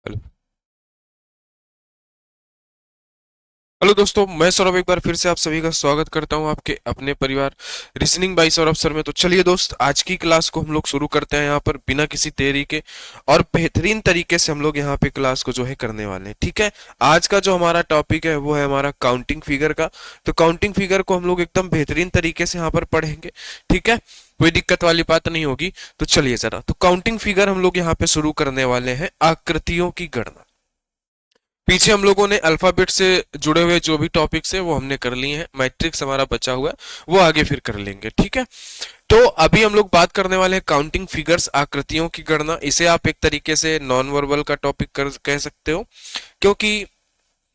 Hello. Hello दोस्तों, मैं सौरभ एक बार फिर से आप सभी का स्वागत करता हूं आपके अपने परिवार रीजनिंग बाय सौरभ सर में। तो चलिए दोस्त, आज की क्लास को हम लोग शुरू करते हैं यहाँ पर बिना किसी देरी के, और बेहतरीन तरीके से हम लोग यहाँ पे क्लास को जो है करने वाले हैं। ठीक है, आज का जो हमारा टॉपिक है वो है हमारा काउंटिंग फिगर का। तो काउंटिंग फिगर को हम लोग एकदम बेहतरीन तरीके से यहाँ पर पढ़ेंगे। ठीक है, कोई दिक्कत वाली बात नहीं होगी। तो चलिए जरा, तो काउंटिंग फिगर हम लोग यहाँ पे शुरू करने वाले हैं आकृतियों की गणना। पीछे हम लोगों ने अल्फाबेट से जुड़े हुए जो भी टॉपिक्स है वो हमने कर लिए हैं। मैट्रिक्स हमारा बचा हुआ है, वो आगे फिर कर लेंगे। ठीक है, तो अभी हम लोग बात करने वाले हैं काउंटिंग फिगर्स, आकृतियों की गणना। इसे आप एक तरीके से नॉन वर्बल का टॉपिक कह सकते हो, क्योंकि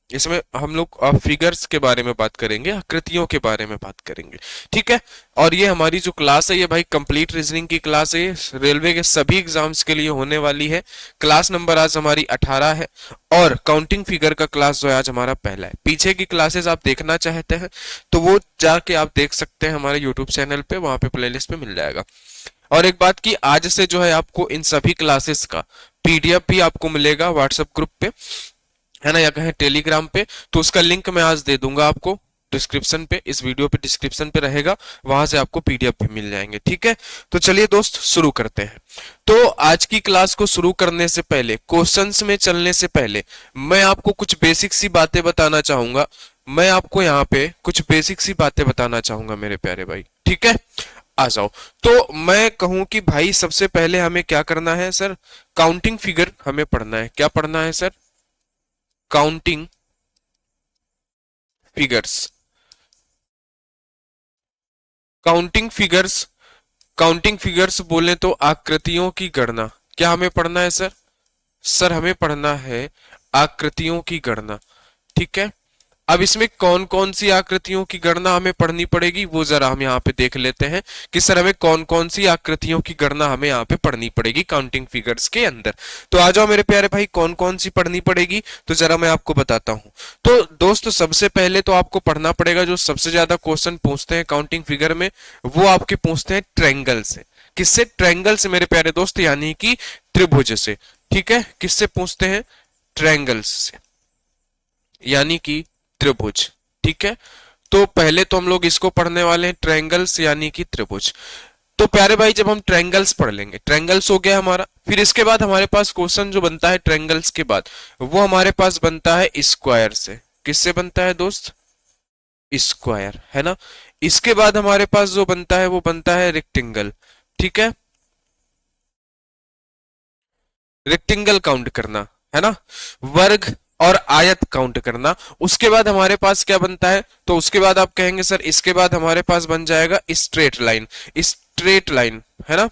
इसमें हम लोग फिगर्स के बारे में बात करेंगे, आकृतियों के बारे में बात करेंगे। ठीक है, और ये हमारी जो क्लास है ये भाई कंप्लीट रीजनिंग की क्लास है। ये रेलवे के सभी एग्जाम्स के लिए होने वाली है। क्लास नंबर आज हमारी 18 है, और काउंटिंग फिगर का क्लास जो है आज हमारा पहला है। पीछे की क्लासेस आप देखना चाहते हैं तो वो जाके आप देख सकते हैं हमारे यूट्यूब चैनल पे, वहां पे प्लेलिस्ट पे मिल जाएगा। और एक बात की, आज से जो है आपको इन सभी क्लासेस का पीडीएफ भी आपको मिलेगा व्हाट्सएप ग्रुप पे, है ना, या कहें टेलीग्राम पे। तो उसका लिंक मैं आज दे दूंगा आपको डिस्क्रिप्शन पे, इस वीडियो पे डिस्क्रिप्शन पे रहेगा, वहां से आपको पीडीएफ भी मिल जाएंगे। ठीक है, तो चलिए दोस्त शुरू करते हैं। तो आज की क्लास को शुरू करने से पहले, क्वेश्चंस में चलने से पहले, मैं आपको कुछ बेसिक सी बातें बताना चाहूंगा। मैं आपको यहाँ पे कुछ बेसिक सी बातें बताना चाहूंगा मेरे प्यारे भाई। ठीक है, आ जाओ। तो मैं कहूं कि भाई सबसे पहले हमें क्या करना है सर, काउंटिंग फिगर हमें पढ़ना है। क्या पढ़ना है sir? Counting figures. Counting figures, counting figures बोले तो आकृतियों की गणना। क्या हमें पढ़ना है सर? सर हमें पढ़ना है आकृतियों की गणना। ठीक है, अब इसमें कौन कौन सी आकृतियों की गणना हमें पढ़नी पड़ेगी वो जरा हम यहाँ पे देख लेते हैं कि सर हमें कौन कौन सी आकृतियों की गणना हमें यहाँ पे पढ़नी पड़ेगी काउंटिंग फिगर्स के अंदर। तो आ जाओ मेरे प्यारे भाई, कौन कौन सी पढ़नी पड़ेगी तो जरा मैं आपको बताता हूँ। तो दोस्तों सबसे पहले तो आपको पढ़ना पड़ेगा, जो सबसे ज्यादा क्वेश्चन पूछते हैं काउंटिंग फिगर में, वो आपके पूछते हैं ट्रायंगल से। किससे? ट्रायंगल से मेरे प्यारे दोस्त, यानी कि त्रिभुज से। ठीक है, किससे पूछते हैं? ट्रायंगल्स से, यानी कि त्रिभुज। ठीक है, तो पहले तो हम लोग इसको पढ़ने वाले हैं, ट्रायंगल्स यानी कि त्रिभुज। तो प्यारे भाई जब हम ट्रायंगल्स पढ़ लेंगे, ट्रायंगल्स हो गया हमारा, फिर इसके बाद हमारे पास क्वेश्चन जो बनता है ट्रायंगल्स के बाद, वो हमारे पास बनता है स्क्वायर से। किससे बनता है दोस्त? स्क्वायर, है ना। इसके बाद हमारे पास जो बनता है वो बनता है रेक्टेंगल। ठीक है, रेक्टेंगल काउंट करना, है ना, वर्ग और आयत काउंट करना। उसके बाद हमारे पास क्या बनता है, तो उसके बाद आप कहेंगे सर इसके बाद हमारे पास बन जाएगा स्ट्रेट लाइन। स्ट्रेट लाइन, है ना,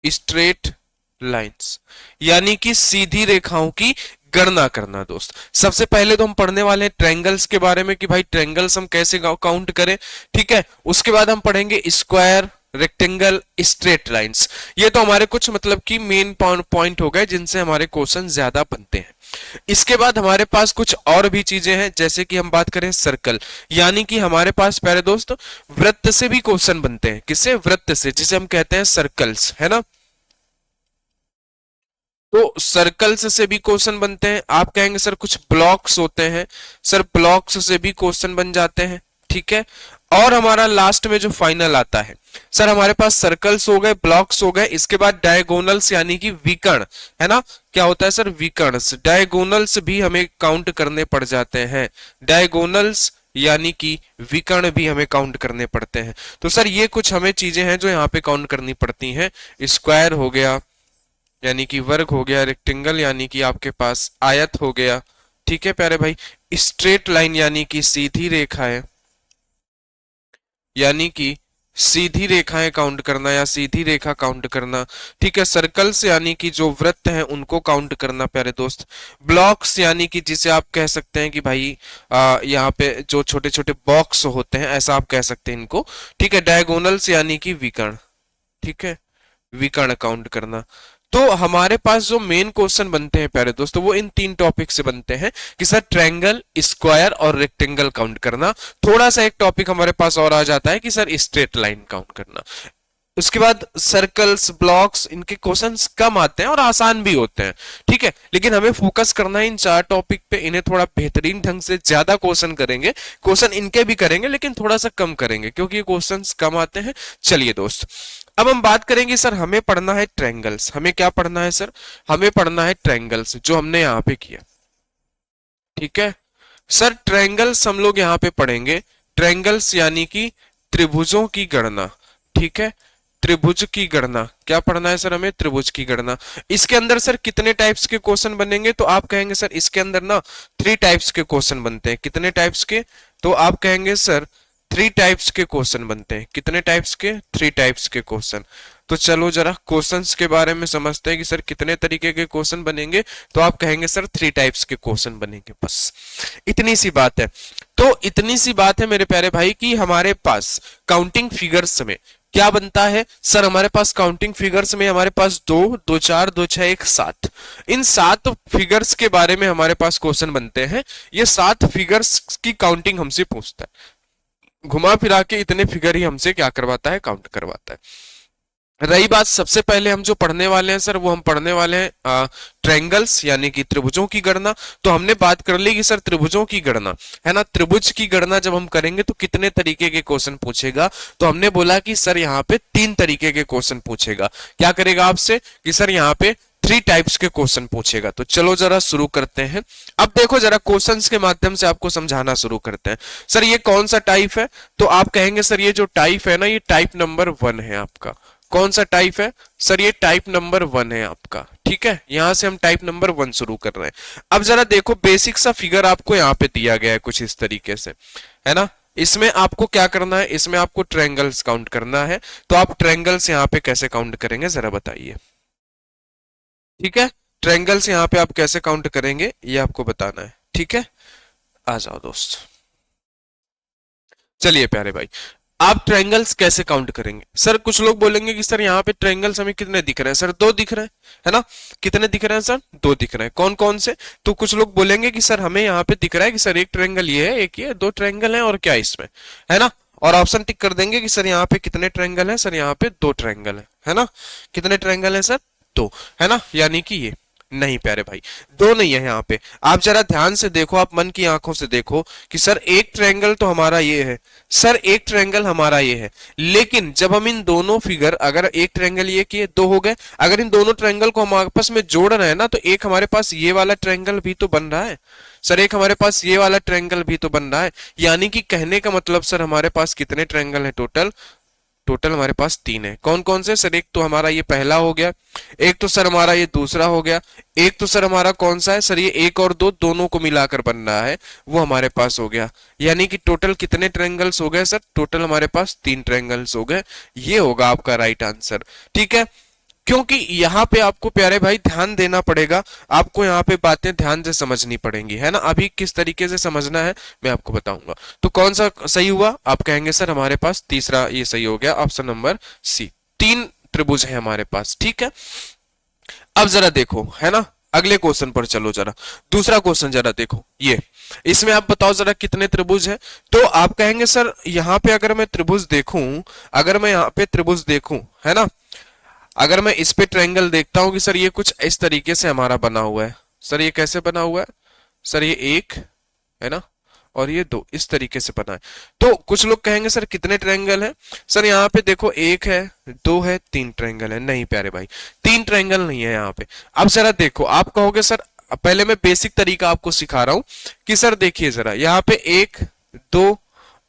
स्ट्रेट लाइंस, यानी कि सीधी रेखाओं की गणना करना। दोस्त सबसे पहले तो हम पढ़ने वाले हैं ट्रायंगल्स के बारे में कि भाई ट्रायंगल्स हम कैसे काउंट करें। ठीक है, उसके बाद हम पढ़ेंगे स्क्वायर, रेक्टेंगल, स्ट्रेट लाइंस। ये तो हमारे कुछ मतलब कि मेन पॉइंट हो गए जिनसे हमारे क्वेश्चन ज्यादा बनते हैं। इसके बाद हमारे पास कुछ और भी चीजें हैं, जैसे कि हम बात करें सर्कल, यानी कि हमारे पास प्यारे दोस्त वृत्त से भी क्वेश्चन बनते हैं। किससे? वृत्त से, जिसे हम कहते हैं सर्कल्स, है ना। तो सर्कल्स से भी क्वेश्चन बनते हैं। आप कहेंगे सर कुछ ब्लॉक्स होते हैं, सर ब्लॉक्स से भी क्वेश्चन बन जाते हैं। ठीक है, और हमारा लास्ट में जो फाइनल आता है, सर हमारे पास सर्कल्स हो गए, ब्लॉक्स हो गए, इसके बाद डायगोनल्स यानी कि विकर्ण, है ना। क्या होता है सर? विकर्णस। डायगोनल्स भी हमें काउंट करने पड़ जाते हैं। डायगोनल्स यानी कि विकर्ण भी हमें काउंट करने पड़ते हैं। तो सर ये कुछ हमें चीजें हैं जो यहाँ पे काउंट करनी पड़ती हैं। स्क्वायर हो गया यानी कि वर्ग हो गया, रेक्टेंगल यानी कि आपके पास आयत हो गया। ठीक है प्यारे भाई, स्ट्रेट लाइन यानी कि सीधी रेखा है, यानी कि सीधी रेखाएं काउंट करना या सीधी रेखा काउंट करना। ठीक है, सर्कल्स यानी कि जो वृत्त हैं उनको काउंट करना प्यारे दोस्त। ब्लॉक्स यानी कि जिसे आप कह सकते हैं कि भाई यहाँ पे जो छोटे छोटे बॉक्स होते हैं, ऐसा आप कह सकते हैं इनको। ठीक है, डायगोनल्स यानी कि विकर्ण। ठीक है, विकर्ण काउंट करना। तो हमारे पास जो मेन क्वेश्चन बनते हैं प्यारे दोस्तों, वो इन तीन टॉपिक से बनते हैं कि सर ट्रायंगल, स्क्वायर और रेक्टेंगल काउंट करना। थोड़ा सा एक टॉपिक हमारे पास और आ जाता है कि सर स्ट्रेट लाइन काउंट करना। उसके बाद सर्कल्स, ब्लॉक्स, इनके क्वेश्चंस कम आते हैं और आसान भी होते हैं, ठीक है। लेकिन हमें फोकस करना है इन चार टॉपिक पे, इन्हें थोड़ा बेहतरीन ढंग से ज्यादा क्वेश्चन करेंगे, क्वेश्चन इनके भी करेंगे लेकिन थोड़ा सा कम करेंगे क्योंकि ये क्वेश्चंस कम आते हैं। चलिए दोस्त, अब हम बात करेंगे सर, हमें पढ़ना है ट्रायंगल्स। हमें क्या पढ़ना है सर? हमें पढ़ना है ट्रायंगल्स, जो हमने यहाँ पे किया, ठीक है सर। ट्रायंगल्स हम लोग यहाँ पे पढ़ेंगे, ट्रायंगल्स यानी कि त्रिभुजों की गणना, ठीक है। त्रिभुज की गणना क्या पढ़ना है सर? हमें त्रिभुज की गणना। इसके अंदर सर कितने टाइप्स के क्वेश्चन बनेंगे? तो आप कहेंगे सर इसके अंदर ना 3 टाइप्स के क्वेश्चन बनते हैं। कितने टाइप्स के? तो आप कहेंगे सर 3 टाइप्स के क्वेश्चन बनते हैं। कितने टाइप्स के? 3 टाइप्स के क्वेश्चन। तो चलो जरा क्वेश्चंस के बारे में समझते हैं कि सर कितने तरीके के क्वेश्चन बनेंगे। तो आप कहेंगे सर 3 टाइप्स के क्वेश्चन बनेंगे, बस इतनी सी बात है। तो इतनी सी बात है मेरे प्यारे भाई कि हमारे पास काउंटिंग फिगर्स में क्या बनता है सर? हमारे पास काउंटिंग फिगर्स में हमारे पास 2, 2 4, 2 6, 1 7, इन 7 फिगर्स के बारे में हमारे पास क्वेश्चन बनते हैं। ये 7 फिगर्स की काउंटिंग हमसे पूछता है, घुमा फिरा के इतने फिगर ही हमसे क्या करवाता है? काउंट करवाता है। रही बात, सबसे पहले हम जो पढ़ने वाले हैं सर, वो हम पढ़ने वाले हैं ट्रायंगल्स यानी कि त्रिभुजों की गणना। तो हमने बात कर ली कि सर त्रिभुजों की गणना है ना, त्रिभुज की गणना जब हम करेंगे तो कितने तरीके के क्वेश्चन पूछेगा? तो हमने बोला कि सर यहाँ पे 3 तरीके के क्वेश्चन पूछेगा। क्या करेगा आपसे? कि सर यहाँ पे 3 टाइप्स के क्वेश्चन पूछेगा। तो चलो जरा शुरू करते हैं। अब देखो जरा क्वेश्चंस के माध्यम से आपको समझाना शुरू करते हैं। सर ये कौन सा टाइप है? तो आप कहेंगे सर ये जो टाइप है ना, ये टाइप नंबर 1 है आपका। कौन सा टाइप है सर? ये टाइप नंबर 1 है आपका, ठीक है। यहां से हम टाइप नंबर 1 शुरू कर रहे हैं। अब जरा देखो, बेसिक सा फिगर आपको यहाँ पे दिया गया है कुछ इस तरीके से, है ना। इसमें आपको क्या करना है? इसमें आपको ट्रायंगल्स काउंट करना है। तो आप ट्रायंगल्स यहाँ पे कैसे काउंट करेंगे जरा बताइए, ठीक है। ट्रायंगल्स यहाँ पे आप कैसे काउंट करेंगे ये आपको बताना है, ठीक है। आ जाओ दोस्त, चलिए प्यारे भाई, आप ट्रायंगल्स कैसे काउंट करेंगे? सर कुछ लोग बोलेंगे कि सर यहाँ पे ट्रायंगल्स हमें कितने दिख रहे हैं? सर 2 दिख रहे हैं, है ना। कितने दिख रहे हैं सर? 2 दिख रहे हैं। कौन कौन से? तो कुछ लोग बोलेंगे कि सर हमें यहाँ पे दिख रहा है कि सर एक ट्रायंगल ये है, एक ये, 2 ट्रायंगल है और क्या इसमें, है ना। और ऑप्शन टिक कर देंगे कि सर यहाँ पे कितने ट्रायंगल है? सर यहाँ पे 2 ट्रायंगल है ना। कितने ट्रायंगल है सर? 2, है ना। यानी कि ये नहीं प्यारे भाई, 2 नहीं है यहाँ पे। आप जरा ध्यान से देखो, आप मन की आंखों से देखो कि सर एक ट्रायंगल तो हमारा ये है, सर एक ट्रायंगल हमारा ये है। लेकिन जब हम इन दोनों फिगर, अगर एक ट्रायंगल ये किए 2 हो गए, अगर इन दोनों ट्रायंगल को हम आपस में जोड़ रहे हैं ना, तो एक हमारे पास ये वाला ट्रायंगल भी तो बन रहा है सर, एक हमारे पास ये वाला ट्रायंगल भी तो बन रहा है। यानी कि कहने का मतलब सर हमारे पास कितने ट्रायंगल है टोटल? टोटल हमारे पास 3 है। कौन कौन से सर? एक तो हमारा ये पहला हो गया, एक तो सर हमारा ये दूसरा हो गया, एक तो सर हमारा कौन सा है? सर ये 1 और 2 दोनों को मिलाकर बन रहा है, वो हमारे पास हो गया। यानी कि टोटल कितने ट्रायंगल्स हो गए सर? टोटल हमारे पास 3 ट्रायंगल्स हो गए। ये होगा आपका राइट आंसर, ठीक है। क्योंकि यहाँ पे आपको प्यारे भाई ध्यान देना पड़ेगा, आपको यहाँ पे बातें ध्यान से समझनी पड़ेंगी, है ना। अभी किस तरीके से समझना है मैं आपको बताऊंगा। तो कौन सा सही हुआ? आप कहेंगे सर हमारे पास तीसरा ये सही हो गया, ऑप्शन नंबर सी। 3 त्रिभुज है हमारे पास, ठीक है। अब जरा देखो, है ना, अगले क्वेश्चन पर चलो जरा। दूसरा क्वेश्चन जरा देखो, ये इसमें आप बताओ जरा कितने त्रिभुज है? तो आप कहेंगे सर यहाँ पे अगर मैं त्रिभुज देखूं, अगर मैं यहाँ पे त्रिभुज देखूं, है ना, अगर मैं इस पे ट्रायंगल देखता हूं कि सर ये कुछ इस तरीके से हमारा बना हुआ है। सर ये कैसे बना हुआ है? सर ये 1 है ना, और ये 2, इस तरीके से बना है। तो कुछ लोग कहेंगे सर कितने ट्रायंगल है? सर यहाँ पे देखो 1 है, 2 है, 3 ट्रायंगल है। नहीं प्यारे भाई, 3 ट्रायंगल नहीं है यहाँ पे। अब जरा देखो, आप कहोगे सर, पहले मैं बेसिक तरीका आपको सिखा रहा हूं कि सर देखिए जरा, यहाँ पे 1, 2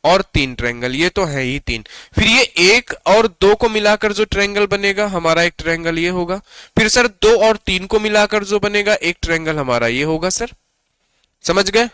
और 3 ट्रायंगल, ये तो है ही 3। फिर ये 1 और 2 को मिलाकर जो ट्रायंगल बनेगा हमारा एक ट्रायंगल ये होगा। फिर सर 2 और 3 को मिलाकर जो बनेगा एक ट्रायंगल हमारा ये होगा। सर समझ गए?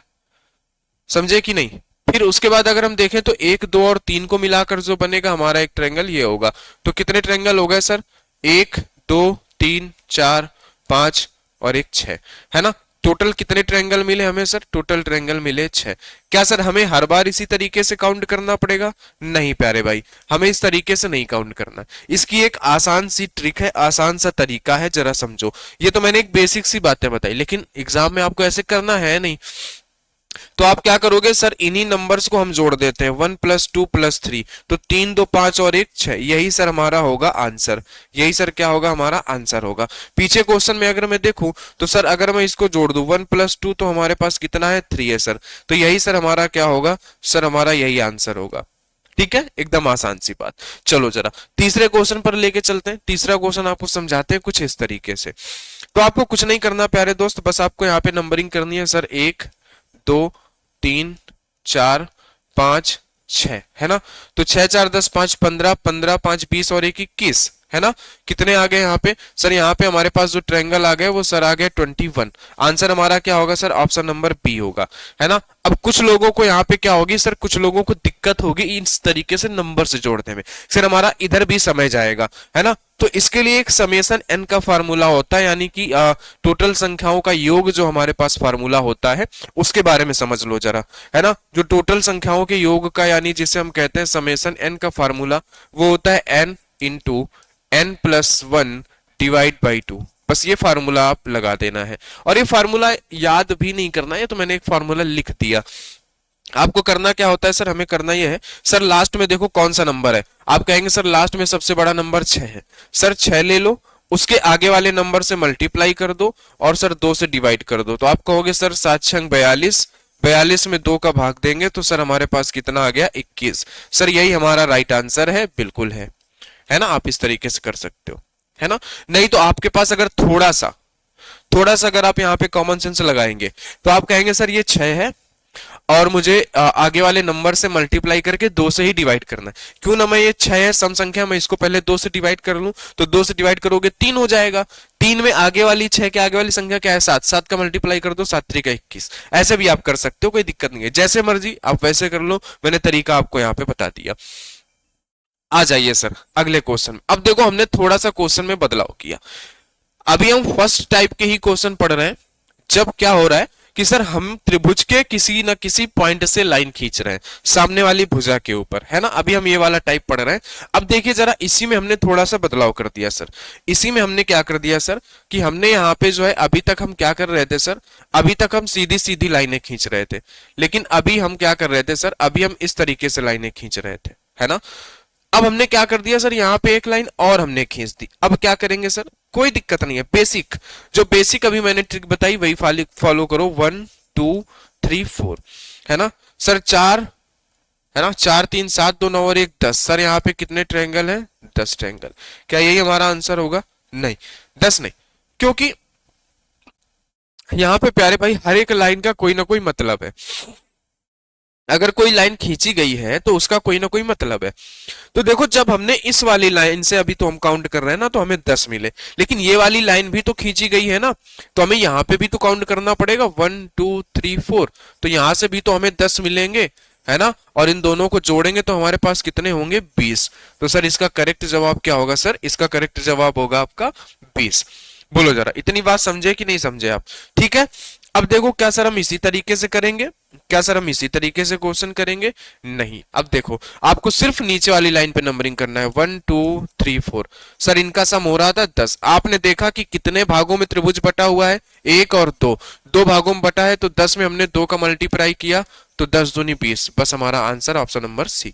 समझे कि नहीं? फिर उसके बाद अगर हम देखें तो 1, 2 और 3 को मिलाकर जो बनेगा हमारा एक ट्रायंगल ये होगा। तो कितने ट्रायंगल हो गए सर? 1, 2, 3, 4, 5 और एक 6, है ना। टोटल कितने ट्रायंगल मिले हमें सर? टोटल ट्रायंगल मिले 6। क्या सर हमें हर बार इसी तरीके से काउंट करना पड़ेगा? नहीं प्यारे भाई, हमें इस तरीके से नहीं काउंट करना। इसकी एक आसान सी ट्रिक है, आसान सा तरीका है, जरा समझो। ये तो मैंने एक बेसिक सी बातें बताई, लेकिन एग्जाम में आपको ऐसे करना है नहीं। तो आप क्या करोगे सर, इन्हीं नंबर्स को हम जोड़ देते हैं, 1+2+3, तो 3 2 5 और 1 6, यही सर हमारा होगा आंसर। यही सर क्या होगा, हमारा आंसर होगा। पीछे क्वेश्चन में अगर मैं देखूं तो सर अगर मैं इसको जोड़ दूं 1+2 तो हमारे पास कितना है, 3 है सर। तो यही सर हमारा क्या होगा सर, हमारा यही आंसर होगा। ठीक है, एकदम आसान सी बात। चलो जरा तीसरे क्वेश्चन पर लेके चलते हैं। तीसरा क्वेश्चन आपको समझाते हैं कुछ इस तरीके से। तो आपको कुछ नहीं करना प्यारे दोस्त, बस आपको यहाँ पे नंबरिंग करनी है सर, 1 2 3 4 5 6, है ना। तो 6 4 10 5 15, 15 5 20 और 1 21, है ना। कितने आ गए यहाँ पे सर, यहाँ पे हमारे पास जो ट्रायंगल आ गए वो सर आ गए 21। आंसर हमारा क्या होगा सर, ऑप्शन नंबर बी होगा, है ना। अब कुछ लोगों को यहाँ पे क्या होगी सर, कुछ लोगों को दिक्कत होगी इस तरीके से नंबर से जोड़ने में, सर हमारा इधर भी समय जाएगा, है ना। तो इसके लिए एक समेशन एन का फार्मूला होता है, यानी कि टोटल संख्याओं का योग जो हमारे पास फार्मूला होता है उसके बारे में समझ लो जरा, है ना। जो टोटल संख्याओं के योग का, यानी जिसे हम कहते हैं समेशन एन का फार्मूला, वो होता है N into n+1 divide by 2। बस ये फार्मूला आप लगा देना है, और ये फार्मूला याद भी नहीं करना है, तो मैंने एक फार्मूला लिख दिया। आपको करना क्या होता है सर, हमें करना ये है सर, लास्ट में देखो कौन सा नंबर है। आप कहेंगे सर लास्ट में सबसे बड़ा नंबर 6 है, सर 6 ले लो, उसके आगे वाले नंबर से मल्टीप्लाई कर दो और सर 2 से डिवाइड कर दो। तो आप कहोगे सर 7 6 42, 42 में 2 का भाग देंगे तो सर हमारे पास कितना आ गया, 21। सर यही हमारा राइट आंसर है, बिल्कुल है ना। आप इस तरीके से कर सकते हो, है ना। नहीं तो आपके पास अगर थोड़ा सा अगर आप यहाँ पे कॉमन सेंस लगाएंगे तो आप कहेंगे सर ये 6 है और मुझे आगे वाले नंबर से मल्टीप्लाई करके 2 से ही डिवाइड करना है। क्यों ना, मैं ये 6 है सम संख्या, मैं इसको पहले 2 से डिवाइड कर लूं, तो 2 से डिवाइड करोगे 3 हो जाएगा। 3 में आगे वाली 6 के आगे वाली संख्या क्या है, 7, 7 का मल्टीप्लाई कर दो, 7 3 का 21। ऐसे भी आप कर सकते हो, कोई दिक्कत नहीं है, जैसे मर्जी आप वैसे कर लो, मैंने तरीका आपको यहाँ पे बता दिया। आ जाइए सर अगले क्वेश्चन में। अब देखो हमने थोड़ा सा क्वेश्चन में बदलाव किया। अभी हम फर्स्ट टाइप के ही क्वेश्चन पढ़ रहे हैं, जब क्या हो रहा है कि सर हम त्रिभुज के किसी न किसी पॉइंट से लाइन खींच रहे हैं सामने वाली भुजा के ऊपर, है ना। अभी हम ये वाला टाइप पढ़ रहे हैं। अब देखिए जरा, इसी में हमने थोड़ा सा बदलाव कर दिया सर। इसी में हमने क्या कर दिया सर कि हमने यहाँ पे जो है, अभी तक हम क्या कर रहे थे सर, अभी तक हम सीधी सीधी लाइनें खींच रहे थे, लेकिन अभी हम क्या कर रहे थे सर, अभी हम इस तरीके से लाइनें खींच रहे थे, है ना। अब हमने क्या कर दिया सर, यहाँ पे एक लाइन और हमने खींच दी। अब क्या करेंगे सर, कोई दिक्कत नहीं है, बेसिक जो बेसिक अभी मैंने ट्रिक बताई वही फॉलो करो। 1 2 3 4, है ना सर। 4, है ना, 4 3 7 2 9 और 1 10। सर यहाँ पे कितने ट्रायंगल हैं, 10 ट्रायंगल। क्या यही हमारा आंसर होगा, नहीं 10 नहीं, क्योंकि यहाँ पे प्यारे भाई हर एक लाइन का कोई ना कोई मतलब है। अगर कोई लाइन खींची गई है तो उसका कोई ना कोई मतलब है। तो देखो, जब हमने इस वाली लाइन से अभी तो हम काउंट कर रहे हैं ना, तो हमें 10 मिले, लेकिन ये वाली लाइन भी तो खींची गई है ना, तो हमें यहाँ पे भी तो काउंट करना पड़ेगा, 1 2 3 4। तो यहां से भी तो हमें 10 मिलेंगे, है ना। और इन दोनों को जोड़ेंगे तो हमारे पास कितने होंगे, 20। तो सर इसका करेक्ट जवाब क्या होगा सर, इसका करेक्ट जवाब होगा आपका 20। बोलो जरा, इतनी बात समझे कि नहीं समझे आप, ठीक है। अब देखो, क्या सर हम इसी तरीके से करेंगे, क्या सर हम इसी तरीके से क्वेश्चन करेंगे, नहीं। अब देखो, आपको सिर्फ नीचे वाली लाइन पे नंबरिंग करना है, 1 2 3 4। सर इनका सम हो रहा था 10। आपने देखा कि कितने भागों में त्रिभुज बटा हुआ है, 1 और 2, 2 भागों में बटा है, तो 10 में हमने 2 का मल्टीप्लाई किया, तो 10 दूनी 20। बस हमारा आंसर ऑप्शन नंबर सी,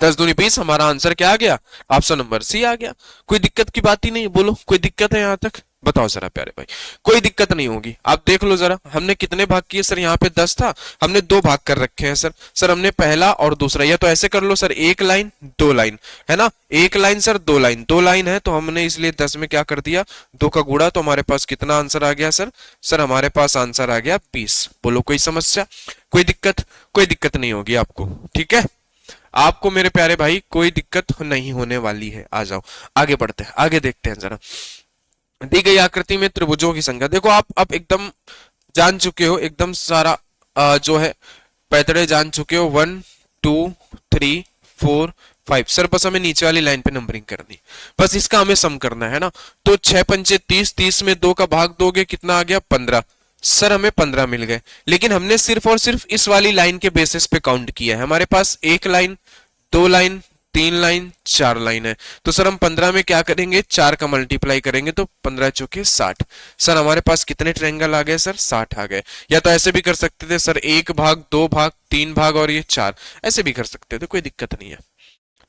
10 दूनी 20, हमारा आंसर क्या आ गया, ऑप्शन नंबर सी आ गया। कोई दिक्कत की बात ही नहीं, बोलो कोई दिक्कत है यहाँ तक, बताओ जरा प्यारे भाई। कोई दिक्कत नहीं होगी। आप देख लो जरा, हमने कितने भाग किए सर, यहाँ पे 10 था, हमने 2 भाग कर रखे हैं सर। सर हमने पहला और दूसरा, या तो ऐसे कर लो सर, 1 लाइन 2 लाइन, है ना, 1 लाइन सर 2 लाइन, 2 लाइन है, तो हमने इसलिए 10 में क्या कर दिया, 2 का गुणा, तो हमारे पास कितना आंसर आ गया सर, सर हमारे पास आंसर आ गया 20। बोलो कोई समस्या, कोई दिक्कत, कोई दिक्कत नहीं होगी आपको, ठीक है। आपको मेरे प्यारे भाई कोई दिक्कत नहीं होने वाली है। आ जाओ आगे बढ़ते हैं, आगे देखते हैं जरा। दी गई आकृति में त्रिभुजों की संख्या देखो, आप एकदम जान चुके हो, एकदम सारा जो है पैतरे जान चुके हो, 1 2 3 4 5। सर बस हमें नीचे वाली लाइन पे नंबरिंग करनी, बस इसका हमें सम करना है ना। तो 6 पंचे 30, 30 में 2 का भाग दोगे, कितना आ गया 15। सर हमें 15 मिल गए, लेकिन हमने सिर्फ और सिर्फ इस वाली लाइन के बेसिस पे काउंट किया है। हमारे पास 1 लाइन 2 लाइन 3 लाइन 4 लाइन है, तो सर हम 15 में क्या करेंगे, 4 का मल्टीप्लाई करेंगे तो 15 चौके 60। सर हमारे पास कितने ट्रायंगल आ गए सर, 60 आ गए। या तो ऐसे भी कर सकते थे सर, 1 भाग 2 भाग 3 भाग और ये 4, ऐसे भी कर सकते थे, कोई दिक्कत नहीं है।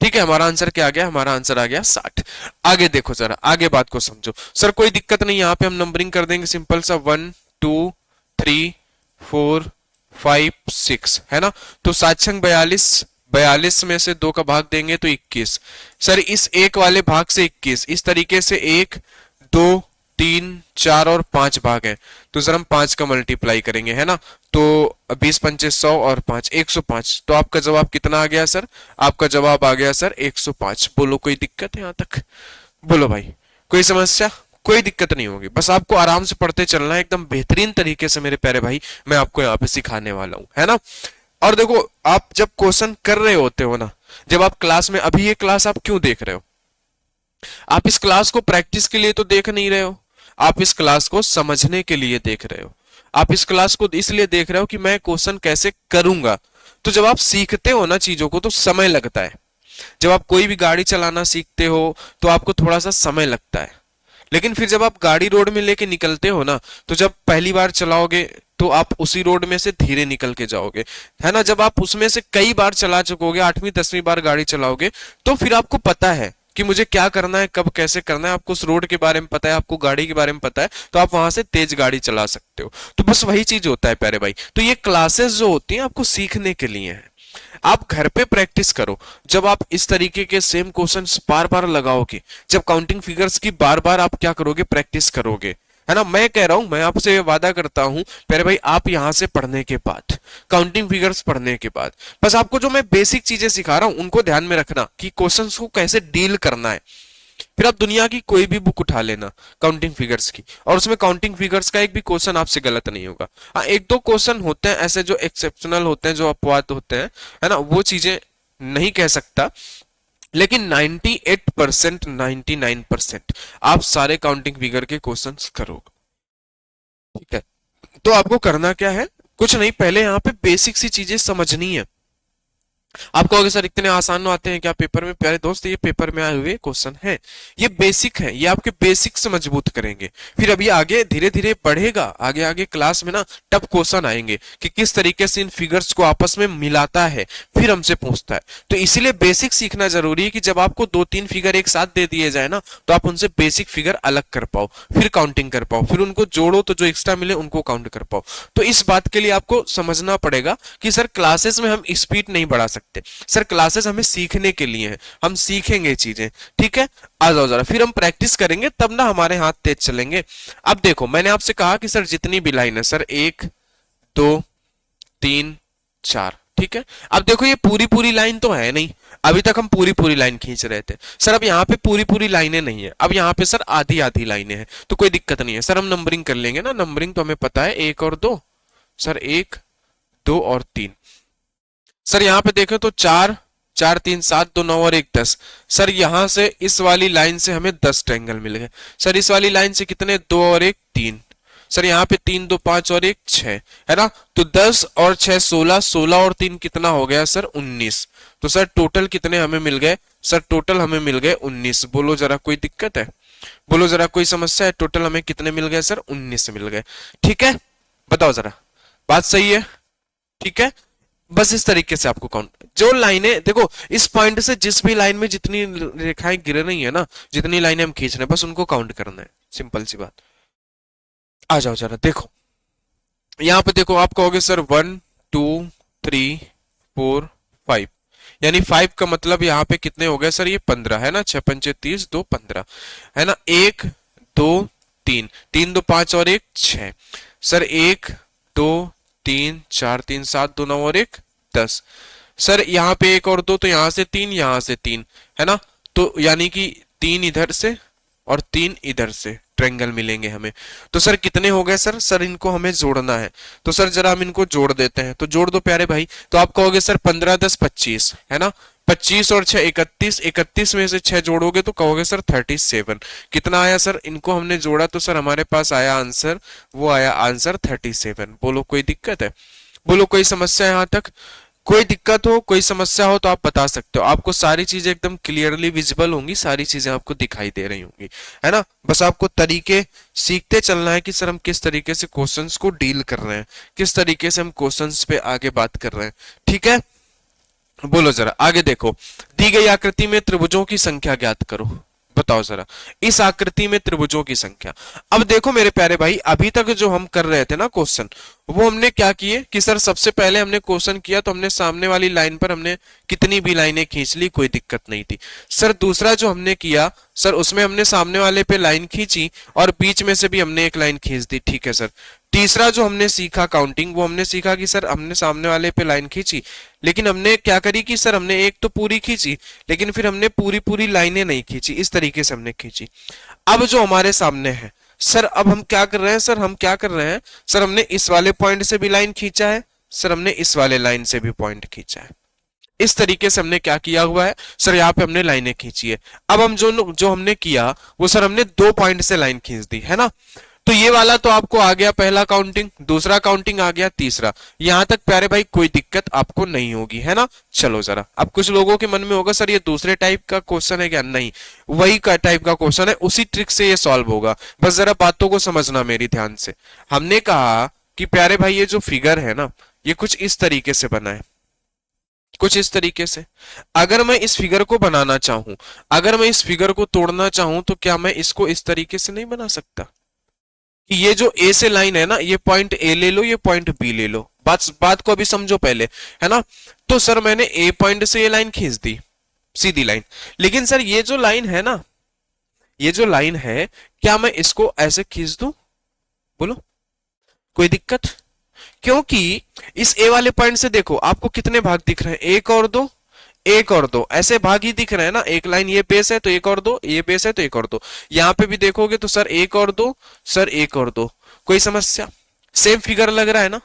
ठीक है, हमारा आंसर क्या आ गया, हमारा आंसर आ गया 60। आगे देखो जरा, आगे बात को समझो। सर कोई दिक्कत नहीं, यहाँ पे हम नंबरिंग कर देंगे सिंपल सा, 1 2 3 4 5 6, है ना। तो 7 छंग 42, 42 में से 2 का भाग देंगे तो 21। सर इस एक वाले भाग से 21, इस तरीके से 1 2 3 4 और 5 भाग है, तो सर हम 5 का मल्टीप्लाई करेंगे, है ना। तो 20 पंचे 100 और 5 105। तो आपका जवाब कितना आ गया सर, आपका जवाब आ गया सर 105। बोलो कोई दिक्कत है यहाँ तक, बोलो भाई कोई समस्या, कोई दिक्कत नहीं होगी, बस आपको आराम से पढ़ते चलना है, एकदम बेहतरीन तरीके से मेरे प्यारे भाई मैं आपको यहाँ पे सिखाने वाला हूँ, है ना। और देखो आप जब क्वेश्चन कर रहे होते हो ना, जब आप क्लास में, अभी ये क्लास आप क्यों देख रहे हो, आप इस क्लास को प्रैक्टिस के लिए तो देख नहीं रहे हो, आप इस क्लास को समझने के लिए देख रहे हो। आप इस क्लास को इसलिए देख रहे हो कि मैं क्वेश्चन कैसे करूंगा। तो जब आप सीखते हो ना चीजों को तो समय लगता है। जब आप कोई भी गाड़ी चलाना सीखते हो तो आपको थोड़ा सा समय लगता है, लेकिन फिर जब आप गाड़ी रोड में लेके निकलते हो ना, तो जब पहली बार चलाओगे तो आप उसी रोड में से धीरे निकल के जाओगे, है ना। जब आप उसमें से कई बार चला चुकोगे, 8वीं 10वीं बार गाड़ी चलाओगे, तो फिर आपको पता है कि मुझे क्या करना है, कब कैसे करना है, आपको उस रोड के बारे में पता है, आपको गाड़ी के बारे में पता है, तो आप वहां से तेज गाड़ी चला सकते हो। तो बस वही चीज होता है प्यारे भाई। तो ये क्लासेस जो होती हैं आपको सीखने के लिए है, आप घर पे प्रैक्टिस करो। जब आप इस तरीके के सेम क्वेश्चंस बार बार लगाओगे, जब काउंटिंग फिगर्स की बार बार आप क्या करोगे, प्रैक्टिस करोगे, है ना। मैं कह रहा हूं, मैं आपसे वादा करता हूं प्यारे भाई, आप यहां से पढ़ने के बाद, काउंटिंग फिगर्स पढ़ने के बाद, बस आपको जो मैं बेसिक चीजें सिखा रहा हूं उनको ध्यान में रखना कि क्वेश्चंस को कैसे डील करना है। फिर आप दुनिया की कोई भी बुक उठा लेना काउंटिंग फिगर्स की, और उसमें काउंटिंग फिगर्स का एक भी क्वेश्चन आपसे गलत नहीं होगा। हाँ, एक दो क्वेश्चन होते हैं ऐसे जो एक्सेप्शनल होते हैं, जो अपवाद होते हैं, है ना, वो चीजें नहीं कह सकता, लेकिन 98% 99% आप सारे काउंटिंग फिगर के क्वेश्चंस करोगे। ठीक है, तो आपको करना क्या है, कुछ नहीं, पहले यहाँ पे बेसिक सी चीजें समझनी है। आप कहोगे सर इतने आसान आते हैं क्या पेपर में, प्यारे दोस्त ये पेपर में आए हुए क्वेश्चन है, ये बेसिक है, ये आपके बेसिक से मजबूत करेंगे। फिर अभी आगे धीरे धीरे बढ़ेगा, आगे आगे क्लास में ना टफ क्वेश्चन आएंगे कि किस तरीके से इन फिगर्स को आपस में मिलाता है, फिर हमसे पूछता है। तो इसीलिए बेसिक सीखना जरूरी है कि जब आपको 2-3 फिगर एक साथ दे दिए जाए ना, तो आप उनसे बेसिक फिगर अलग कर पाओ, फिर काउंटिंग कर पाओ, फिर उनको जोड़ो तो जो एक्स्ट्रा मिले उनको काउंट कर पाओ। तो इस बात के लिए आपको समझना पड़ेगा कि सर क्लासेस में हम स्पीड नहीं बढ़ा सकते, सर क्लासेस हमें सीखने के लिए हैं, हम सीखेंगे चीजें। ठीक है, आ जाओ जरा, फिर हम प्रैक्टिस करेंगे तब ना हमारे हाथ तेज चलेंगे। अब देखो मैंने आपसे कहा कि सर जितनी भी लाइन है सर 1 2 3 4, ठीक है। अब देखो ये पूरी पूरी लाइन तो है नहीं, अभी तक हम पूरी पूरी लाइन खींच रहे थे सर, अब यहाँ पे पूरी पूरी लाइनें नहीं है, अब यहाँ पे सर आधी आधी लाइनें हैं, तो कोई दिक्कत नहीं है सर, हम नंबरिंग कर लेंगे ना, नंबरिंग तो हमें पता है 1 और 2, सर 1 2 और 3। सर यहाँ पे देखें तो 4 4 3 7 2 9 और 1 10। सर यहां से इस वाली लाइन से हमें 10 ट्रायंगल मिल गए। सर इस वाली लाइन से कितने, 2 और 1 3। सर यहाँ पे 3 2 5 और 1 6, है ना। तो 10 और 6 16, 16 और 3 कितना हो गया सर 19। तो सर टोटल कितने हमें मिल गए, सर टोटल हमें मिल गए 19। बोलो जरा कोई दिक्कत है, बोलो जरा कोई समस्या है, टोटल हमें कितने मिल गए सर 19 मिल गए। ठीक है, बताओ जरा, बात सही है, ठीक है। बस इस तरीके से आपको काउंट, जो लाइनें देखो इस पॉइंट से जिस भी लाइन में जितनी रेखाएं गिर रही है ना, जितनी लाइनें हम खींच रहे हैं, बस उनको काउंट करना है, सिंपल सी बात। आ जाओ जरा देखो, यहां पे देखो आप कहोगे सर 1 2 3 4 5, यानी 5 का मतलब यहाँ पे कितने हो गए सर, ये 15 है ना, 6 पंचे 30 2 15, है ना। 1 2 3 3 2 5 और 1 6, सर 1 2 3 4 3 7 2 9 और 1 10। सर यहाँ पे 1 और 2, तो यहाँ से 3 यहाँ से 3, है ना। तो यानी कि 3 इधर से और 3 इधर से ट्रायंगल मिलेंगे हमें। तो सर कितने हो गए सर, सर इनको हमें जोड़ना है, तो सर जरा हम इनको जोड़ देते हैं, तो जोड़ दो प्यारे भाई। तो आप कहोगे सर 15 10 25, है ना, 25 और 6 31, 31 में से 6 जोड़ोगे तो कहोगे सर 37। कितना आया सर, इनको हमने जोड़ा तो सर हमारे पास आया आंसर, वो आया आंसर 37। बोलो कोई दिक्कत है, बोलो कोई समस्या यहां तक, कोई दिक्कत हो, कोई समस्या हो तो आप बता सकते हो। आपको सारी चीजें एकदम क्लियरली विजिबल होंगी, सारी चीजें आपको दिखाई दे रही होंगी, है ना। बस आपको तरीके सीखते चलना है कि सर हम किस तरीके से क्वेश्चंस को डील कर रहे हैं, किस तरीके से हम क्वेश्चंस पे आगे बात कर रहे हैं, ठीक है। बोलो जरा आगे देखो। दी गई आकृति में त्रिभुजों की संख्या ज्ञात करो। बताओ जरा इस आकृति में त्रिभुजों की संख्या। अब देखो मेरे प्यारे भाई, अभी तक जो हम कर रहे थे ना क्वेश्चन, वो हमने क्या किए कि सर सबसे पहले हमने क्वेश्चन किया तो हमने सामने वाली लाइन पर हमने कितनी भी लाइनें खींच ली, कोई दिक्कत नहीं थी। सर दूसरा जो हमने किया सर, उसमें हमने सामने वाले पे लाइन खींची और बीच में से भी हमने एक लाइन खींच दी, ठीक है सर। तीसरा जो हमने सीखा काउंटिंग, वो हमने सीखा कि सर हमने सामने वाले पे लाइन खींची, लेकिन हमने क्या करी कि सर हमने एक तो पूरी खींची, लेकिन फिर हमने पूरी पूरी लाइनें नहीं खींची, इस तरीके से हमने खींची। अब जो हमारे सामने है सर, अब हम क्या कर रहे हैं सर, हम क्या कर रहे हैं सर, हमने इस वाले पॉइंट से भी लाइन खींचा है सर, हमने इस वाले लाइन से भी पॉइंट खींचा है। इस तरीके से हमने क्या किया हुआ है सर, यहाँ पे हमने लाइनें खींची है। अब हम जो जो हमने किया वो सर हमने 2 पॉइंट से लाइन खींच दी, है ना। तो ये वाला तो आपको आ गया पहला काउंटिंग, दूसरा काउंटिंग आ गया, तीसरा। यहां तक प्यारे भाई कोई दिक्कत आपको नहीं होगी, है ना। चलो जरा, अब कुछ लोगों के मन में होगा सर ये दूसरे टाइप का क्वेश्चन है क्या? नहीं, वही का टाइप का क्वेश्चन है, उसी ट्रिक से ये सॉल्व होगा। बस जरा बातों को समझना मेरी ध्यान से। हमने कहा कि प्यारे भाई ये जो फिगर है ना, ये कुछ इस तरीके से बना है, कुछ इस तरीके से। अगर मैं इस फिगर को बनाना चाहूं, अगर मैं इस फिगर को तोड़ना चाहूं, तो क्या मैं इसको इस तरीके से नहीं बना सकता कि ये जो ए से लाइन है ना, ये पॉइंट ए ले लो, ये पॉइंट बी ले लो। बात को अभी समझो पहले, है ना। तो सर मैंने ए पॉइंट से ये लाइन खींच दी, सीधी लाइन। लेकिन सर ये जो लाइन है ना, ये जो लाइन है, क्या मैं इसको ऐसे खींच दूं? बोलो, कोई दिक्कत? क्योंकि इस ए वाले पॉइंट से देखो आपको कितने भाग दिख रहे हैं, एक और दो, एक और दो, ऐसे भाग ही दिख रहे हैं ना। एक लाइन ये बेस है तो एक और दो, ये बेस है तो एक और दो। यहां पे भी देखोगे तो सर एक और दो, सर एक और दो। कोई समस्या? सेम फिगर लग रहा है ना?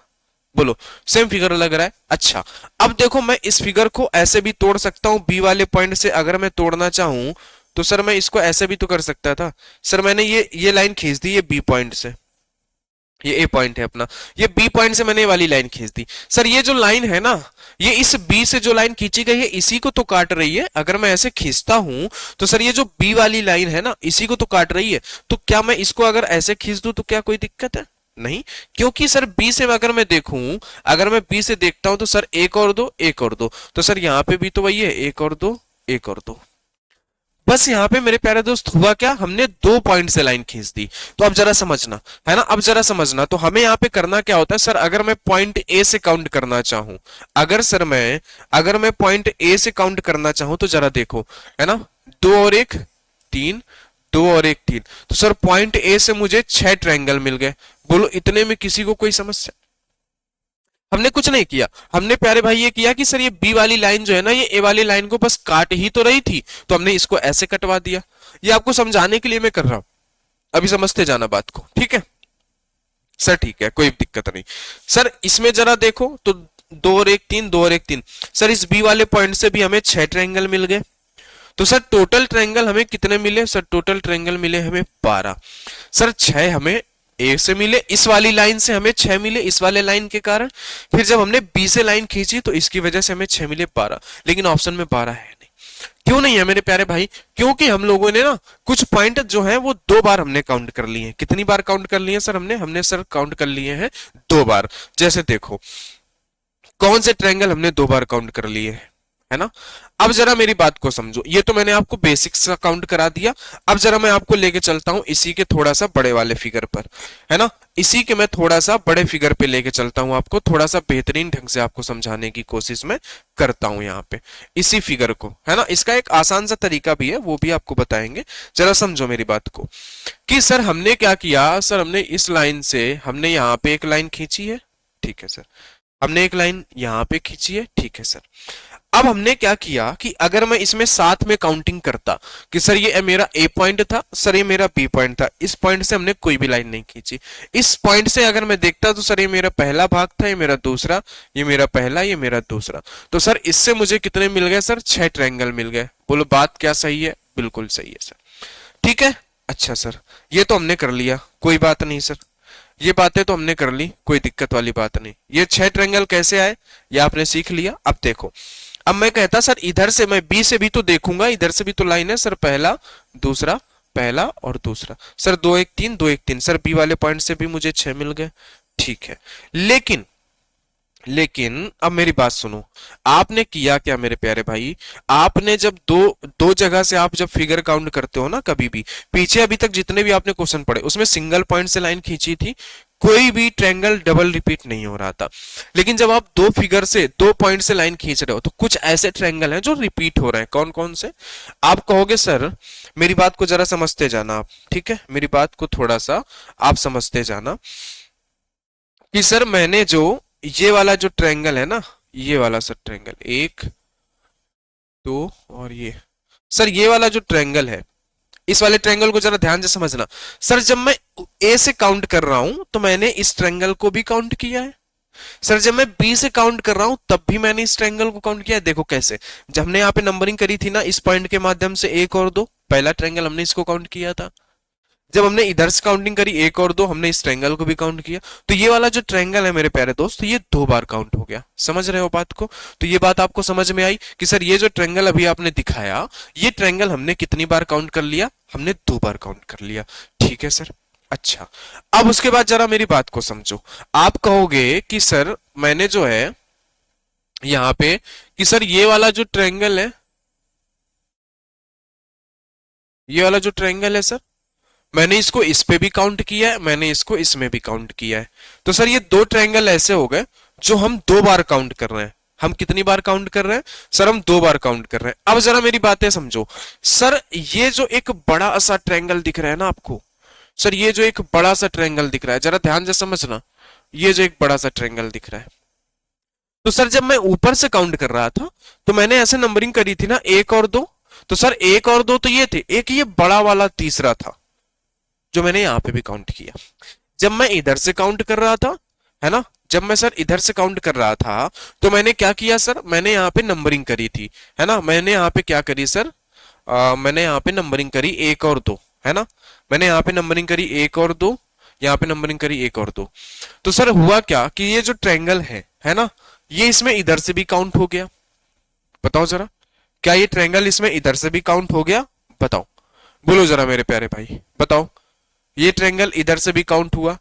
बोलो, सेम फिगर लग रहा है। अच्छा, अब देखो मैं इस फिगर को ऐसे भी तोड़ सकता हूं, बी वाले पॉइंट से अगर मैं तोड़ना चाहूं तो सर मैं इसको ऐसे भी तो कर सकता था। सर मैंने ये लाइन खींच दी, ये बी पॉइंट से, ये ए पॉइंट है अपना, ये बी पॉइंट से मैंने ये वाली लाइन खींच दी। सर ये जो लाइन है ना, ये इस बी से जो लाइन खींची गई है इसी को तो काट रही है। अगर मैं ऐसे खींचता हूं तो सर ये जो बी वाली लाइन है ना, इसी को तो काट रही है। तो क्या मैं इसको अगर ऐसे खींच दूं तो क्या कोई दिक्कत है? नहीं, क्योंकि सर बी से अगर मैं देखूं, अगर मैं बी से देखता हूं तो सर एक और दो, एक और दो, तो सर यहां पे भी तो वही है, एक और दो, एक और दो। बस यहाँ पे मेरे प्यारे दोस्त हुआ क्या, हमने 2 पॉइंट से लाइन खींच दी। तो अब जरा समझना, है ना, अब जरा समझना। तो हमें यहाँ पे करना क्या होता है सर, अगर मैं पॉइंट ए से काउंट करना चाहूं, अगर मैं पॉइंट ए से काउंट करना चाहूं तो जरा देखो, है ना, 2 और 1 3, 2 और 1 3। तो सर पॉइंट ए से मुझे 6 ट्रायंगल मिल गए। बोलो इतने में किसी को कोई समस्या? हमने कुछ नहीं किया, हमने प्यारे भाई ये किया कि सर ये बी वाली लाइन जो है ना, ये ए वाली लाइन को बस काट ही तो रही थी, तो हमने इसको ऐसे कटवा दिया। ये आपको समझाने के लिए मैं कर रहा हूं, अभी समझते जाना बात को, ठीक है सर? ठीक है, कोई दिक्कत नहीं। सर इसमें जरा देखो तो 2 और 1 3, 2 और 1 3। सर इस बी वाले पॉइंट से भी हमें 6 ट्रायंगल मिल गए। तो सर टोटल ट्रायंगल हमें कितने मिले? सर टोटल ट्रायंगल मिले हमें 12। सर 6 हमें ए से मिले, इस वाली लाइन से हमें 6 मिले इस वाले लाइन के कारण। फिर जब हमने बी से लाइन खींची तो इसकी वजह से हमें 6 मिले 12। लेकिन ऑप्शन में 12 है नहीं। क्यों नहीं है मेरे प्यारे भाई? क्योंकि हम लोगों ने ना कुछ पॉइंट जो है वो 2 बार हमने काउंट कर लिए हैं। कितनी बार काउंट कर लिए सर? हमने सर काउंट कर लिए हैं 2 बार। जैसे देखो कौन से ट्रायंगल हमने 2 बार काउंट कर लिए हैं, है ना। अब जरा मेरी बात को समझो, ये तो मैंने आपको बेसिक्स का काउंट करा दिया। अब जरा मैं आपको लेके चलता हूं इसी के थोड़ा सा बड़े वाले फिगर पर, है ना। इसी के मैं थोड़ा सा बड़े फिगर पे लेके चलता हूं, आपको थोड़ा सा बेहतरीन ढंग से आपको समझाने की कोशिश में करता हूं यहाँ पे इसी फिगर को, है ना। इसका एक आसान सा तरीका भी है, वो भी आपको बताएंगे। जरा समझो मेरी बात को कि सर हमने क्या किया, सर हमने इस लाइन से हमने यहाँ पे एक लाइन खींची है, ठीक है सर, हमने एक लाइन यहाँ पे खींची है, ठीक है सर। अब हमने क्या किया कि अगर मैं इसमें साथ में काउंटिंग करता कि सर ये मेरा ए पॉइंट था, सर ये मेरा बी पॉइंट था, इस पॉइंट से हमने कोई भी लाइन नहीं खींची। इस पॉइंट से अगर मैं देखता तो सर ये मेरा पहला भाग था, ये मेरा दूसरा, ये मेरा पहला, ये मेरा दूसरा। तो सर इससे मुझे कितने मिल गए सर? 6 ट्रायंगल मिल गए। बोलो बात क्या सही है? बिल्कुल सही है सर, ठीक है। अच्छा सर ये तो हमने कर लिया, कोई बात नहीं सर। ये बातें तो हमने कर ली, कोई दिक्कत वाली बात नहीं। ये 6 ट्रायंगल कैसे आए ये आपने सीख लिया। अब देखो, अब मैं कहता सर इधर से मैं बी से भी तो देखूंगा, इधर से भी तो लाइन है सर, पहला दूसरा, पहला और दूसरा, सर 2 1 3 2 1 3, सर बी वाले पॉइंट से भी मुझे 6 मिल गए, ठीक है। लेकिन लेकिन अब मेरी बात सुनो, आपने किया क्या मेरे प्यारे भाई, आपने जब दो दो जगह से आप जब फिगर काउंट करते हो ना कभी भी, पीछे अभी तक जितने भी आपने क्वेश्चन पढ़े उसमें सिंगल पॉइंट से लाइन खींची थी, कोई भी ट्रायंगल डबल रिपीट नहीं हो रहा था। लेकिन जब आप दो फिगर से, दो पॉइंट से लाइन खींच रहे हो तो कुछ ऐसे ट्रायंगल हैं जो रिपीट हो रहे हैं। कौन कौन से? आप कहोगे सर मेरी बात को जरा समझते जाना आप, ठीक है, मेरी बात को थोड़ा सा आप समझते जाना कि सर मैंने जो ये वाला जो ट्रायंगल है ना, ये वाला सर ट्रायंगल, एक दो और ये, सर ये वाला जो ट्रायंगल है, इस वाले ट्रायंगल को जरा ध्यान से समझना। सर जब मैं ए से काउंट कर रहा हूं तो मैंने इस ट्रायंगल को भी काउंट किया है। सर जब मैं बी से काउंट कर रहा हूं तब भी मैंने इस ट्रायंगल को काउंट किया है। देखो कैसे, जब हमने यहाँ पे नंबरिंग करी थी ना इस पॉइंट के माध्यम से, एक और दो, पहला ट्रायंगल हमने इसको काउंट किया था। जब हमने इधर से काउंटिंग करी एक और दो, हमने इस ट्रायंगल को भी काउंट किया। तो ये वाला जो ट्रायंगल है मेरे प्यारे दोस्त, तो ये 2 बार काउंट हो गया। समझ रहे हो बात को? तो ये बात आपको समझ में आई कि सर ये जो ट्रायंगल अभी आपने दिखाया, ये ट्रायंगल हमने कितनी बार काउंट कर लिया? हमने 2 बार काउंट कर लिया, ठीक है सर। अच्छा, अब उसके बाद जरा मेरी बात को समझो। आप कहोगे कि सर मैंने जो है यहाँ पे कि सर ये वाला जो ट्रायंगल है, ये वाला जो ट्रायंगल है सर, मैंने इसको इस पे भी काउंट किया है, मैंने इसको इसमें भी काउंट किया है। तो सर ये 2 ट्रायंगल ऐसे हो गए जो हम 2 बार काउंट कर रहे हैं। हम कितनी बार काउंट कर रहे हैं? सर हम 2 बार काउंट कर रहे हैं। अब जरा मेरी बातें समझो। सर ये जो एक बड़ा सा ट्रायंगल दिख रहा है ना आपको, सर ये जो एक बड़ा सा ट्रायंगल दिख रहा है, जरा ध्यान से समझना, ये जो एक बड़ा सा ट्रायंगल दिख रहा है, तो सर जब मैं ऊपर से काउंट कर रहा था तो मैंने ऐसे नंबरिंग करी थी ना, एक और दो, तो सर एक और दो तो ये थे, एक ये बड़ा वाला तीसरा था जो मैंने यहां पे भी काउंट किया। जब मैं इधर से काउंट कर रहा था, है ना, जब मैं सर इधर से काउंट कर रहा था तो मैंने क्या किया सर, मैंने यहाँ पे नंबरिंग करी थी, है ना, मैंने यहाँ पे क्या करी सर, मैंने यहाँ पे नंबरिंग करी एक और दो, है ना, मैंने यहाँ पे नंबरिंग करी एक और दो, यहाँ पे नंबरिंग करी एक और दो। तो सर हुआ क्या कि ये जो ट्रायंगल है ना, ये इसमें इधर से भी काउंट हो गया। बताओ जरा, क्या ये ट्रायंगल इसमें इधर से भी काउंट हो गया? बताओ, बोलो जरा मेरे प्यारे भाई, बताओ, ये ट्रायंगल इधर से भी काउंट हुआ?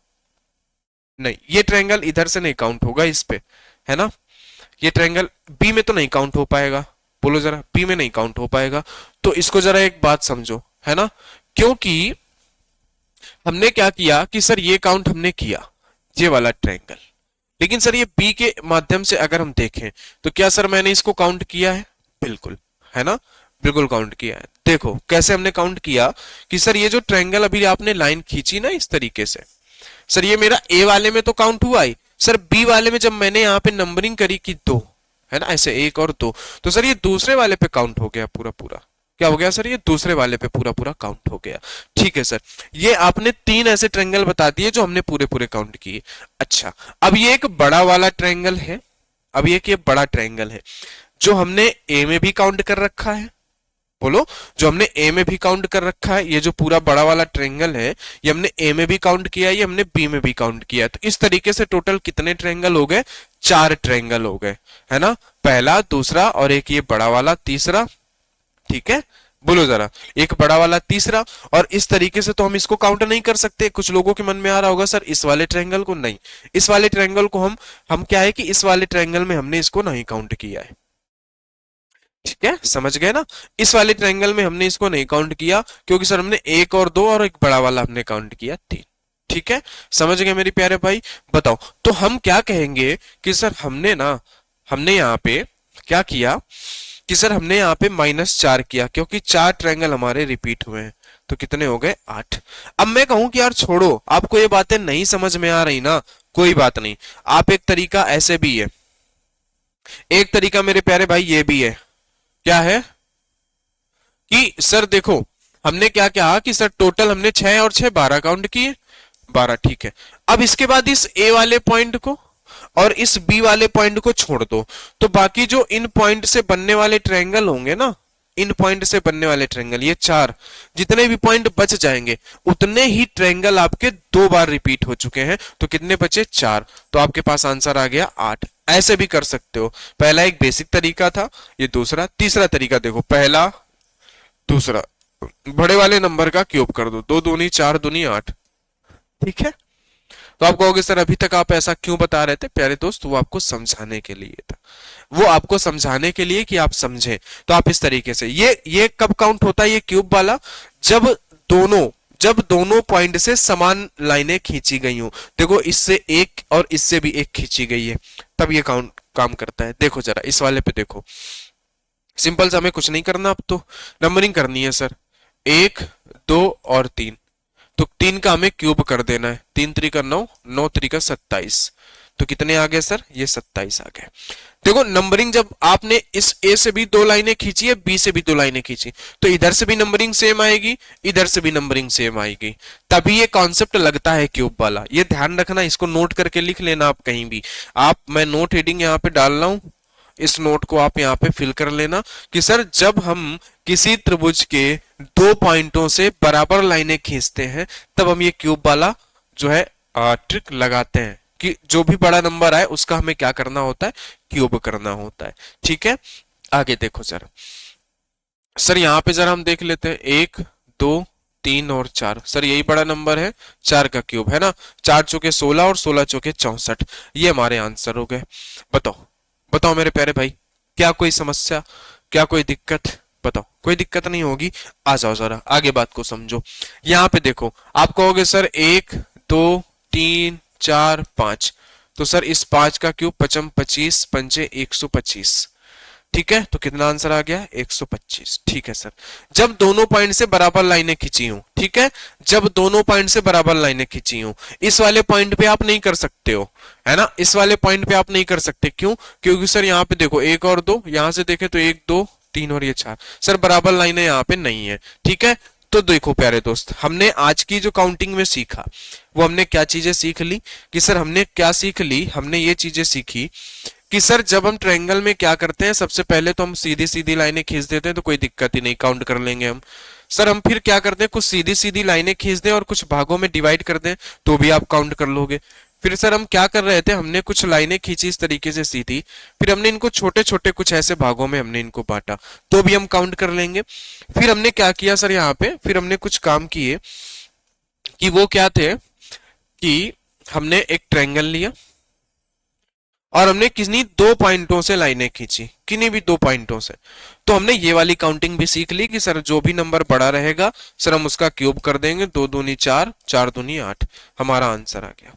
नहीं, ये ट्रायंगल इधर से नहीं काउंट होगा इस पे, है ना, ये ट्रायंगल बी में तो नहीं काउंट हो पाएगा। बोलो जरा, बी में नहीं काउंट हो पाएगा। तो इसको जरा एक बात समझो, है ना, क्योंकि हमने क्या किया कि सर ये काउंट हमने किया, ये वाला ट्रायंगल, लेकिन सर ये बी के माध्यम से अगर हम देखें तो क्या सर मैंने इसको काउंट किया है? बिल्कुल, है ना, बिल्कुल काउंट किया है। देखो कैसे हमने काउंट किया कि सर ये जो ट्रायंगल अभी आपने लाइन खींची ना इस तरीके से, सर ये मेरा ए वाले में तो काउंट हुआ ही, सर बी वाले में जब मैंने यहाँ पे नंबरिंग करी कि 2, है ना, ऐसे एक और 2, तो सर ये दूसरे वाले पे काउंट हो गया पूरा पूरा। क्या हो गया सर? ये दूसरे वाले पे पूरा पूरा काउंट हो गया, ठीक है सर। ये आपने 3 ऐसे ट्रायंगल बता दिए जो हमने पूरे पूरे काउंट किए। अच्छा, अब ये एक बड़ा वाला ट्रायंगल है, अब ये बड़ा ट्रायंगल है जो हमने ए में भी काउंट कर रखा है। बोलो, जो हमने ए में भी काउंट कर रखा है, ये जो पूरा बड़ा वाला ट्रायंगल है ये हमने ए में भी काउंट किया है, ये हमने बी में भी काउंट किया है। तो इस तरीके से टोटल कितने ट्रायंगल हो गए? 4 ट्रायंगल हो गए, है ना, पहला, दूसरा और एक ये बड़ा वाला तीसरा, ठीक है। बोलो जरा, एक बड़ा वाला तीसरा, और इस तरीके से तो हम इसको काउंट नहीं कर सकते। कुछ लोगों के मन में आ रहा होगा सर इस वाले ट्रायंगल को नहीं, इस वाले ट्रायंगल को हम क्या है कि इस वाले ट्रायंगल में हमने इसको नहीं काउंट किया है, ठीक है, समझ गए ना, इस वाले ट्रायंगल में हमने इसको नहीं काउंट किया क्योंकि सर हमने एक और दो और एक बड़ा वाला हमने काउंट किया 3, ठीक है, समझ गए मेरे प्यारे भाई। बताओ, तो हम क्या कहेंगे कि सर हमने यहाँ पे क्या किया कि सर हमने यहाँ पे -4 किया क्योंकि 4 ट्रायंगल हमारे रिपीट हुए हैं, तो कितने हो गए? 8। अब मैं कहूं कि यार छोड़ो, आपको ये बातें नहीं समझ में आ रही ना, कोई बात नहीं, आप एक तरीका ऐसे भी है, एक तरीका मेरे प्यारे भाई ये भी है, क्या है कि सर देखो हमने क्या कहा कि सर टोटल हमने 6 और 6 12 काउंट किए, 12, ठीक है। अब इसके बाद इस ए वाले पॉइंट को और इस बी वाले पॉइंट को छोड़ दो, तो बाकी जो इन पॉइंट से बनने वाले ट्रायंगल होंगे ना, इन पॉइंट से बनने वाले ट्रायंगल, ये 4, जितने भी पॉइंट बच जाएंगे उतने ही ट्रायंगल आपके 2 बार रिपीट हो चुके हैं, तो कितने बचे 4, तो आपके पास आंसर आ गया 8। ऐसे भी कर सकते हो, पहला एक बेसिक तरीका था, ये दूसरा। तीसरा तरीका देखो, पहला दूसरा, बड़े वाले नंबर का क्यूब कर दो, 2 दूनी 4 दूनी 8, ठीक है। तो आप कहोगे सर अभी तक आप ऐसा क्यों बता रहे थे? प्यारे दोस्त, वो आपको समझाने के लिए था, वो आपको समझाने के लिए कि आप समझें। तो आप इस तरीके से, ये कब काउंट होता है ये क्यूब वाला? जब दोनों जब दोनों पॉइंट से समान लाइनें खींची गई हो। देखो इससे एक और इससे भी एक खींची गई है, तब ये काउंट काम करता है। देखो जरा इस वाले पे देखो, सिंपल सा, हमें कुछ नहीं करना, अब तो नंबरिंग करनी है सर। 1 2 और 3, तो 3 का हमें क्यूब कर देना है। 3 3 का 9, 9 3 का 27, तो कितने आ गए सर? ये 27 आ गए। देखो नंबरिंग, जब आपने इस ए से भी 2 लाइनें खींची है, बी से भी 2 लाइनें खींची, तो इधर से भी नंबरिंग सेम आएगी, इधर से भी नंबरिंग सेम आएगी, तभी ये कॉन्सेप्ट लगता है क्यूब वाला। ये ध्यान रखना, इसको नोट करके लिख लेना आप कहीं भी। मैं नोट हेडिंग यहाँ पे डाल रहा हूं, इस नोट को आप यहाँ पे फिल कर लेना कि सर जब हम किसी त्रिभुज के 2 पॉइंटों से बराबर लाइनें खींचते हैं, तब हम ये क्यूब वाला जो है ट्रिक लगाते हैं कि जो भी बड़ा नंबर आए उसका हमें क्या करना होता है? क्यूब करना होता है, ठीक है। आगे देखो जरा सर, यहां पे जरा हम देख लेते हैं, 1 2 3 और 4, सर यही बड़ा नंबर है, 4 का क्यूब है ना, 4 चौके 16 और 16 चौके 64, ये हमारे आंसर हो गए। बताओ बताओ मेरे प्यारे भाई, क्या कोई समस्या, क्या कोई दिक्कत? बताओ, कोई दिक्कत नहीं होगी। आ जाओ जरा आगे बात को समझो। यहाँ पे देखो, आप कहोगे सर 1 2 3 4 5, तो सर इस 5 का क्यूब 55 25 पंचे 125, ठीक है, तो कितना आंसर आ गया? 125, ठीक है सर। जब दोनों पॉइंट से बराबर लाइनें खींची हूं, ठीक है, जब दोनों पॉइंट से बराबर लाइनें खींची हूं, इस वाले पॉइंट पे आप नहीं कर सकते हो, है ना, इस वाले पॉइंट पे आप नहीं कर सकते। क्यों? क्योंकि सर यहाँ पे देखो 1 और 2, यहां से देखे तो 1 2 3 और ये 4, सर बराबर लाइनें यहाँ पे नहीं है, ठीक है। तो देखो प्यारे दोस्त, हमने आज की जो काउंटिंग में सीखा, वो हमने क्या चीजें सीख ली कि सर हमने क्या सीख ली? हमने ये चीजें सीखी कि सर जब हम ट्रायंगल में क्या करते हैं, सबसे पहले तो हम सीधी सीधी लाइनें खींच देते हैं, तो कोई दिक्कत ही नहीं, काउंट कर लेंगे हम। सर हम फिर क्या करते हैं, कुछ सीधी सीधी लाइनें खींच दें और कुछ भागों में डिवाइड कर दें, तो भी आप काउंट कर लोगे। फिर सर हम क्या कर रहे थे, हमने कुछ लाइनें खींची इस तरीके से सीधी, फिर हमने इनको छोटे छोटे कुछ ऐसे भागों में हमने इनको बांटा, तो भी हम काउंट कर लेंगे। फिर हमने क्या किया सर यहाँ पे, फिर हमने कुछ काम किए कि वो क्या थे कि हमने एक ट्रायंगल लिया और हमने किन्हीं 2 पॉइंटों से लाइनें खींची, किन्हीं भी 2 पॉइंटों से, तो हमने ये वाली काउंटिंग भी सीख ली कि सर जो भी नंबर बड़ा रहेगा सर हम उसका क्यूब कर देंगे, 2 दूनी 4 4 दूनी 8, हमारा आंसर आ गया।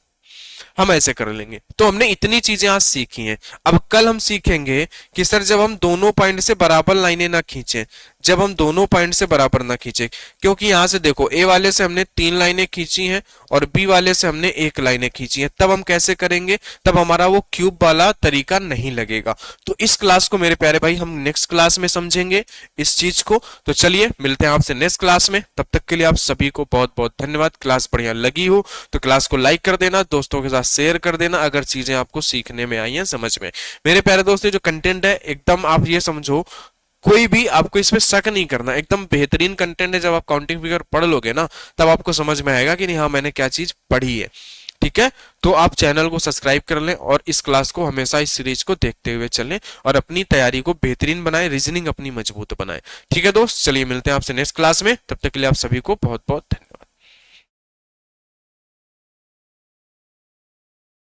हम ऐसे कर लेंगे। तो हमने इतनी चीजें आज सीखी हैं। अब कल हम सीखेंगे कि सर जब हम दोनों पॉइंट से बराबर लाइनें ना खींचे, जब हम दोनों पॉइंट से बराबर ना खींचे, क्योंकि यहां से देखो ए वाले से हमने 3 लाइनें खींची हैं और बी वाले से हमने 1 लाइनें खींची हैं, तब हम कैसे करेंगे? तब हमारा वो क्यूब वाला तरीका नहीं लगेगा। तो इस क्लास को मेरे प्यारे भाई हम नेक्स्ट क्लास में समझेंगे इस चीज को। तो चलिए मिलते हैं आपसे नेक्स्ट क्लास में, तब तक के लिए आप सभी को बहुत बहुत धन्यवाद। क्लास बढ़िया लगी हो तो क्लास को लाइक कर देना, दोस्तों के साथ शेयर कर देना अगर चीजें आपको सीखने में आई हैं, समझ में। मेरे प्यारे दोस्तों, जो कंटेंट है एकदम आप ये समझो, कोई भी आपको इसमें शक नहीं करना, एकदम बेहतरीन कंटेंट है। जब आप काउंटिंग फिगर पढ़ लोगे ना, तब आपको समझ में आएगा कि नहीं हाँ मैंने क्या चीज पढ़ी है, ठीक है। तो आप चैनल को सब्सक्राइब कर लें और इस क्लास को हमेशा इस सीरीज को देखते हुए चलें और अपनी तैयारी को बेहतरीन बनाएं, रीजनिंग अपनी मजबूत बनाएं, ठीक है दोस्त। चलिए मिलते हैं आपसे नेक्स्ट क्लास में, तब तक के लिए आप सभी को बहुत बहुत धन्यवाद।